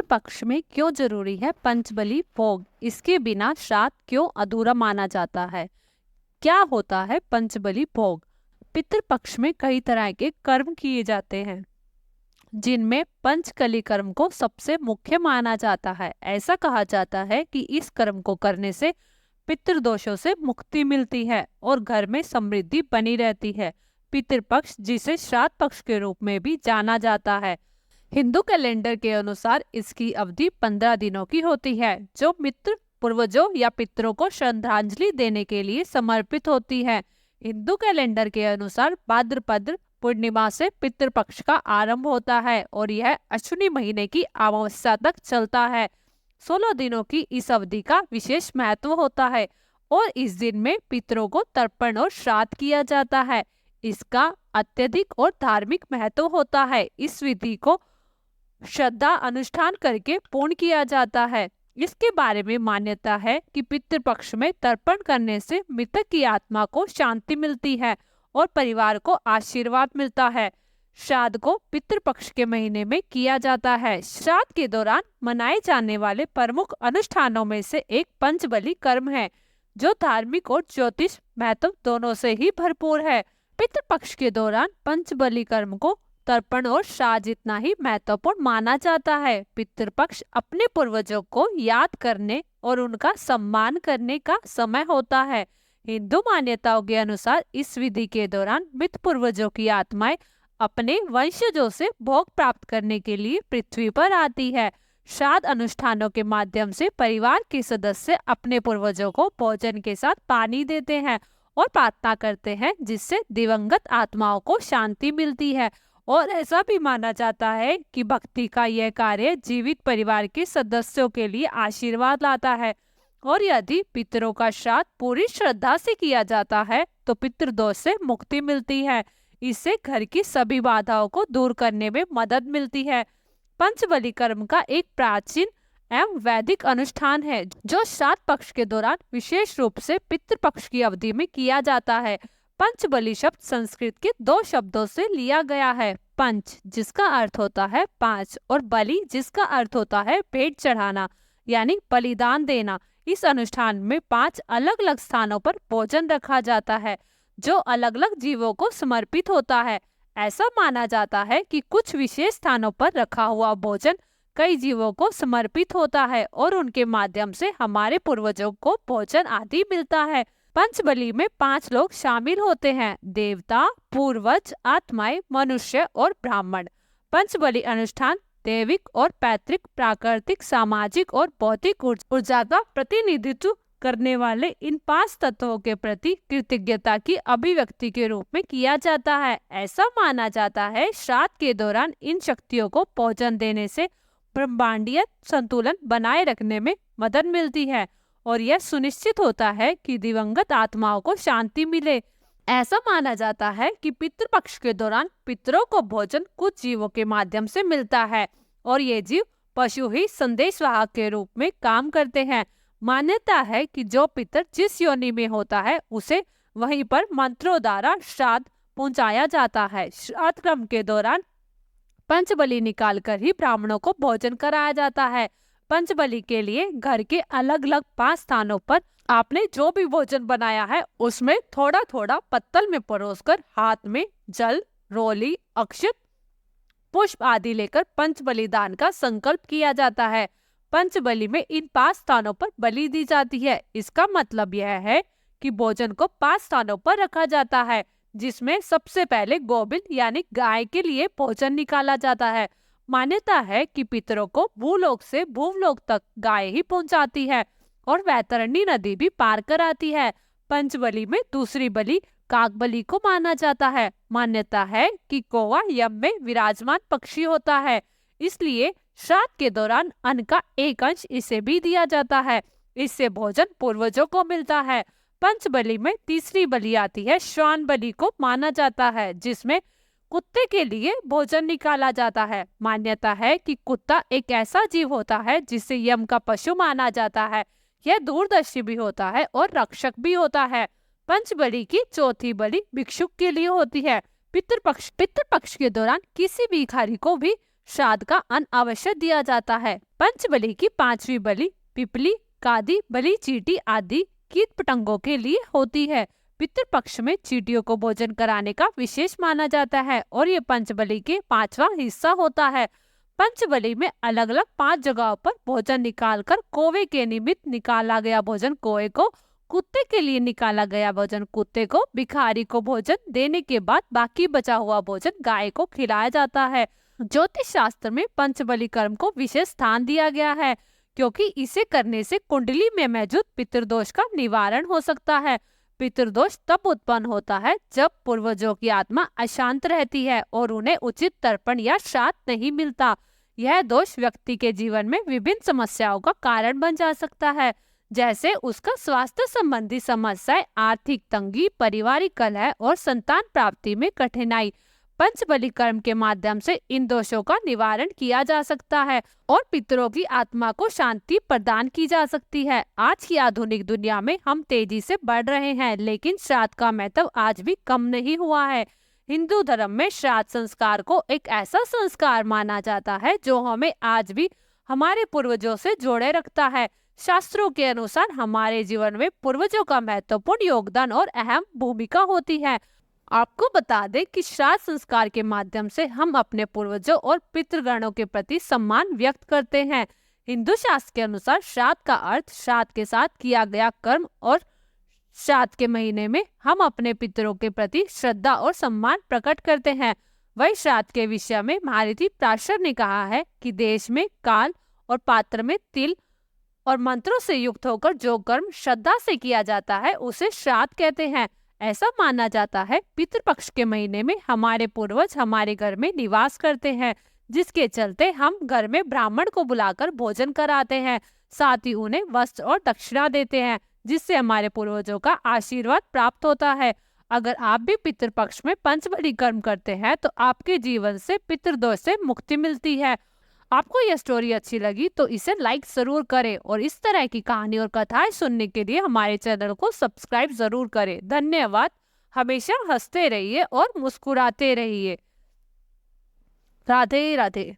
पितृपक्ष में क्यों जरूरी है पंचबली भोग? इसके बिना श्राद्ध क्यों अधूरा माना जाता है? क्या होता है पंचबली भोग? पितृपक्ष में कई तरह के कर्म किए जाते हैं, जिनमें पंचकली कर्म को सबसे मुख्य माना जाता है। ऐसा कहा जाता है कि इस कर्म को करने से पितृदोषों से मुक्ति मिलती है और घर में समृद्धि बनी रहती है। पितृपक्ष, जिसे श्राद्ध पक्ष के रूप में भी जाना जाता है, हिंदू कैलेंडर के अनुसार इसकी अवधि 15 दिनों की होती है, जो मित्र पूर्वजों या पितरों को श्रद्धांजलि देने के लिए समर्पित होती है। हिंदू कैलेंडर के अनुसार भाद्रपद पूर्णिमा से पितृपक्ष का आरंभ होता है और यह अश्विनी महीने की अमावस्या तक चलता है। 16 दिनों की इस अवधि का विशेष महत्व होता है और इस दिन में पितरों को तर्पण और श्राद्ध किया जाता है। इसका अत्यधिक और धार्मिक महत्व होता है। इस विधि को श्रद्धा अनुष्ठान करके पूर्ण किया जाता है। इसके बारे में मान्यता है कि पितृपक्ष में तर्पण करने से मृतक की आत्मा को शांति मिलती है और परिवार को आशीर्वाद मिलता है। श्राद्ध को पितृपक्ष के महीने में किया जाता है। श्राद्ध के दौरान मनाए जाने वाले प्रमुख अनुष्ठानों में से एक पंचबली कर्म है, जो धार्मिक और ज्योतिष महत्व दोनों से ही भरपूर है। पितृपक्ष के दौरान पंचबली कर्म को तर्पण और श्राद्ध जितना ही महत्वपूर्ण माना जाता है। पितृपक्ष अपने पूर्वजों को याद करने और उनका सम्मान करने का समय होता है। हिंदू मान्यताओं के अनुसार इस विधि के दौरान मृत पूर्वजों की आत्माएं अपने वंशजों से भोग प्राप्त करने के लिए पृथ्वी पर आती है। श्राद्ध अनुष्ठानों के माध्यम से परिवार के सदस्य अपने पूर्वजों को भोजन के साथ पानी देते हैं और प्रार्थना करते हैं, जिससे दिवंगत आत्माओं को शांति मिलती है। और ऐसा भी माना जाता है कि भक्ति का यह कार्य जीवित परिवार के सदस्यों के लिए आशीर्वाद लाता है और यदि पितरों का श्राद्ध पूरी श्रद्धा से किया जाता है तो पितृदोष से मुक्ति मिलती है। इससे घर की सभी बाधाओं को दूर करने में मदद मिलती है। पंचबली कर्म का एक प्राचीन एवं वैदिक अनुष्ठान है, जो श्राद्ध पक्ष के दौरान विशेष रूप से पितृपक्ष की अवधि में किया जाता है। पंचबली शब्द संस्कृत के 2 शब्दों से लिया गया है। पंच, जिसका अर्थ होता है 5, और बलि, जिसका अर्थ होता है भेंट चढ़ाना यानी बलिदान देना। इस अनुष्ठान में 5 अलग अलग स्थानों पर भोजन रखा जाता है, जो अलग अलग जीवों को समर्पित होता है। ऐसा माना जाता है कि कुछ विशेष स्थानों पर रखा हुआ भोजन कई जीवों को समर्पित होता है और उनके माध्यम से हमारे पूर्वजों को भोजन आदि मिलता है। पंचबली में 5 लोग शामिल होते हैं: देवता, पूर्वज, आत्माएं, मनुष्य और ब्राह्मण। पंचबली अनुष्ठान दैविक और पैतृक, प्राकृतिक, सामाजिक और भौतिक ऊर्जा का प्रतिनिधित्व करने वाले इन 5 तत्वों के प्रति कृतज्ञता की अभिव्यक्ति के रूप में किया जाता है। ऐसा माना जाता है श्राद्ध के दौरान इन शक्तियों को भोजन देने से ब्रह्मांडीय संतुलन बनाए रखने में मदद मिलती है और यह सुनिश्चित होता है कि दिवंगत आत्माओं को शांति मिले। ऐसा माना जाता है कि पितृपक्ष के दौरान पितरों को भोजन कुछ जीवों के माध्यम से मिलता है और ये जीव पशु ही संदेशवाहक के रूप में काम करते हैं। मान्यता है कि जो पितर जिस योनि में होता है उसे वहीं पर मंत्रों द्वारा श्राद्ध पहुंचाया जाता है। श्राद्ध क्रम के दौरान पंचबली निकालकर ही ब्राह्मणों को भोजन कराया जाता है। पंचबली के लिए घर के अलग अलग 5 स्थानों पर आपने जो भी भोजन बनाया है उसमें थोड़ा थोड़ा पत्तल में परोसकर हाथ में जल, रोली, अक्षत, पुष्प आदि लेकर पंचबली दान का संकल्प किया जाता है। पंचबली में इन 5 स्थानों पर बलि दी जाती है। इसका मतलब यह है कि भोजन को 5 स्थानों पर रखा जाता है, जिसमें सबसे पहले गोविंद यानी गाय के लिए भोजन निकाला जाता है। मान्यता है कि पितरों को भूलोक से भूलोक तक गाय ही पहुंचाती है और वैतरणी नदी भी पार कराती है। पंचबली में दूसरी बलि काकबली को माना जाता है। मान्यता है कि कौवा यम में विराजमान पक्षी होता है, इसलिए श्राद्ध के दौरान अन्न का एक अंश इसे भी दिया जाता है। इससे भोजन पूर्वजों को मिलता है। पंचबली में तीसरी बलि आती है श्वान बलि को माना जाता है, जिसमें कुत्ते के लिए भोजन निकाला जाता है। मान्यता है कि कुत्ता एक ऐसा जीव होता है जिसे यम का पशु माना जाता है। यह दूरदर्शी भी होता है और रक्षक भी होता है। पंचबली की चौथी बलि भिक्षुक के लिए होती है। पितृपक्ष के दौरान किसी भिखारी को भी श्राद्ध का अन्न अवश्य दिया जाता है। पंचबलि की पांचवी बलि पिपली, कादी, बलि चींटी आदि कीट पतंगों के लिए होती है। पितृपक्ष में चींटियों को भोजन कराने का विशेष माना जाता है और ये पंचबलि के 5वां हिस्सा होता है। पंचबलि में अलग अलग 5 जगहों पर भोजन निकालकर कौवे के निमित्त निकाला गया भोजन कौवे को, कुत्ते के लिए निकाला गया भोजन कुत्ते को, भिखारी को भोजन देने के बाद बाकी बचा हुआ भोजन गाय को खिलाया जाता है। ज्योतिष शास्त्र में पंचबलि कर्म को विशेष स्थान दिया गया है क्योंकि इसे करने से कुंडली में मौजूद पितृदोष का निवारण हो सकता है। पितृदोष तब उत्पन्न होता है जब पूर्वजों की आत्मा अशांत रहती है और उन्हें उचित तर्पण या श्राद्ध नहीं मिलता। यह दोष व्यक्ति के जीवन में विभिन्न समस्याओं का कारण बन जा सकता है, जैसे उसका स्वास्थ्य संबंधी समस्याएं, आर्थिक तंगी, पारिवारिक कलह और संतान प्राप्ति में कठिनाई। पंचबलि कर्म के माध्यम से इन दोषों का निवारण किया जा सकता है और पितरों की आत्मा को शांति प्रदान की जा सकती है। आज की आधुनिक दुनिया में हम तेजी से बढ़ रहे हैं, लेकिन श्राद्ध का महत्व आज भी कम नहीं हुआ है। हिंदू धर्म में श्राद्ध संस्कार को एक ऐसा संस्कार माना जाता है जो हमें आज भी हमारे पूर्वजों से जोड़े रखता है। शास्त्रों के अनुसार हमारे जीवन में पूर्वजों का महत्वपूर्ण योगदान और अहम भूमिका होती है। आपको बता दें कि श्राद्ध संस्कार के माध्यम से हम अपने पूर्वजों और पितृगणों के प्रति सम्मान व्यक्त करते हैं। हिंदू शास्त्र के अनुसार श्राद्ध का अर्थ श्राद्ध के साथ किया गया कर्म और श्राद्ध के महीने में हम अपने पितरों के प्रति श्रद्धा और सम्मान प्रकट करते हैं। वही श्राद्ध के विषय में महारथी प्राशर ने कहा है कि देश में काल और पात्र में तिल और मंत्रों से युक्त होकर जो कर्म श्रद्धा से किया जाता है उसे श्राद्ध कहते हैं। ऐसा माना जाता है पितृपक्ष के महीने में हमारे पूर्वज हमारे घर में निवास करते हैं, जिसके चलते हम घर में ब्राह्मण को बुलाकर भोजन कराते हैं, साथ ही उन्हें वस्त्र और दक्षिणा देते हैं, जिससे हमारे पूर्वजों का आशीर्वाद प्राप्त होता है। अगर आप भी पितृपक्ष में पंचबलि कर्म करते हैं तो आपके जीवन से पितृदोष से मुक्ति मिलती है। आपको यह स्टोरी अच्छी लगी तो इसे लाइक जरूर करें और इस तरह की कहानी और कथाएं सुनने के लिए हमारे चैनल को सब्सक्राइब जरूर करें। धन्यवाद। हमेशा हंसते रहिए और मुस्कुराते रहिए। राधे राधे।